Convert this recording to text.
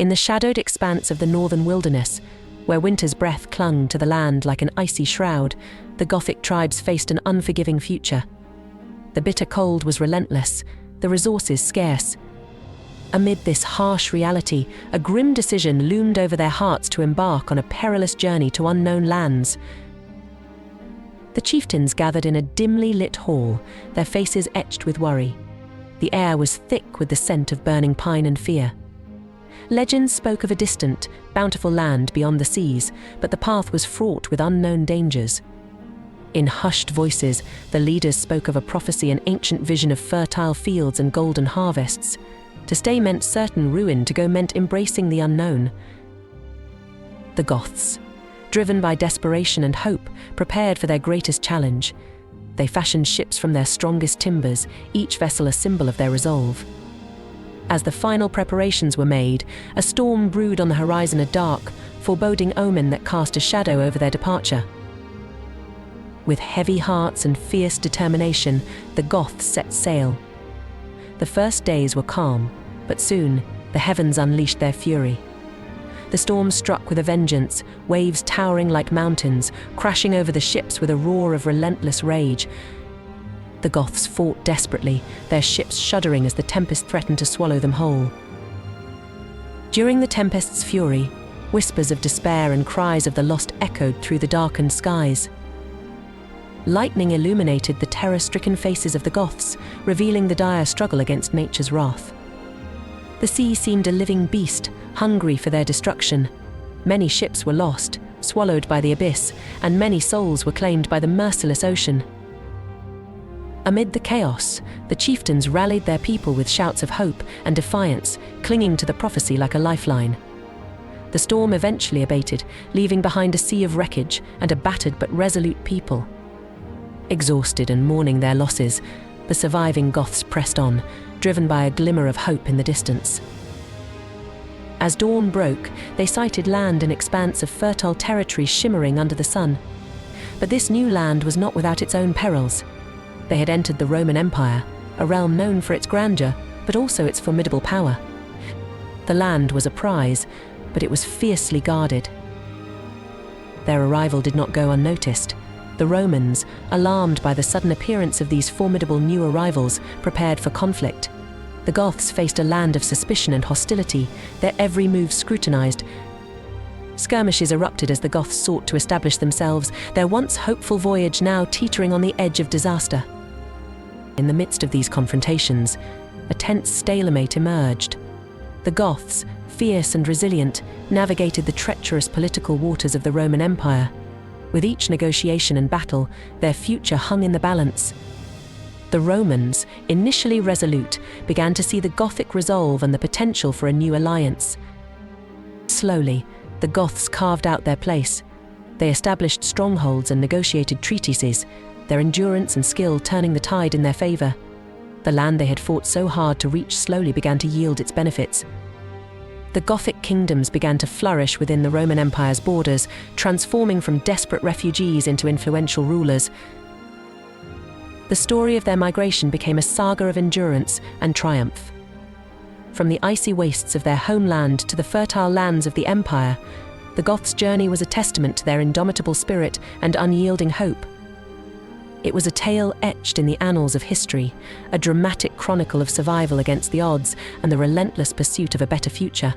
In the shadowed expanse of the northern wilderness, where winter's breath clung to the land like an icy shroud, the Gothic tribes faced an unforgiving future. The bitter cold was relentless, the resources scarce. Amid this harsh reality, a grim decision loomed over their hearts to embark on a perilous journey to unknown lands. The chieftains gathered in a dimly lit hall, their faces etched with worry. The air was thick with the scent of burning pine and fear. Legends spoke of a distant, bountiful land beyond the seas, but the path was fraught with unknown dangers. In hushed voices, the leaders spoke of a prophecy, an ancient vision of fertile fields and golden harvests. To stay meant certain ruin, to go meant embracing the unknown. The Goths, driven by desperation and hope, prepared for their greatest challenge. They fashioned ships from their strongest timbers, each vessel a symbol of their resolve. As the final preparations were made, a storm brewed on the horizon, a dark, foreboding omen that cast a shadow over their departure. With heavy hearts and fierce determination, the Goths set sail. The first days were calm, but soon the heavens unleashed their fury. The storm struck with a vengeance, waves towering like mountains, crashing over the ships with a roar of relentless rage. The Goths fought desperately, their ships shuddering as the tempest threatened to swallow them whole. During the tempest's fury, whispers of despair and cries of the lost echoed through the darkened skies. Lightning illuminated the terror-stricken faces of the Goths, revealing the dire struggle against nature's wrath. The sea seemed a living beast, hungry for their destruction. Many ships were lost, swallowed by the abyss, and many souls were claimed by the merciless ocean. Amid the chaos, the chieftains rallied their people with shouts of hope and defiance, clinging to the prophecy like a lifeline. The storm eventually abated, leaving behind a sea of wreckage and a battered but resolute people. Exhausted and mourning their losses, the surviving Goths pressed on, driven by a glimmer of hope in the distance. As dawn broke, they sighted land, an expanse of fertile territory shimmering under the sun. But this new land was not without its own perils. They had entered the Roman Empire, a realm known for its grandeur, but also its formidable power. The land was a prize, but it was fiercely guarded. Their arrival did not go unnoticed. The Romans, alarmed by the sudden appearance of these formidable new arrivals, prepared for conflict. The Goths faced a land of suspicion and hostility, their every move scrutinized. Skirmishes erupted as the Goths sought to establish themselves, their once hopeful voyage now teetering on the edge of disaster. In the midst of these confrontations, a tense stalemate emerged. The Goths, fierce and resilient, navigated the treacherous political waters of the Roman Empire. With each negotiation and battle, their future hung in the balance. The Romans, initially resolute, began to see the Gothic resolve and the potential for a new alliance. Slowly, the Goths carved out their place. They established strongholds and negotiated treaties, their endurance and skill turning the tide in their favor. The land they had fought so hard to reach slowly began to yield its benefits. The Gothic kingdoms began to flourish within the Roman Empire's borders, transforming from desperate refugees into influential rulers. The story of their migration became a saga of endurance and triumph. From the icy wastes of their homeland to the fertile lands of the Empire, the Goths' journey was a testament to their indomitable spirit and unyielding hope. It was a tale etched in the annals of history, a dramatic chronicle of survival against the odds and the relentless pursuit of a better future.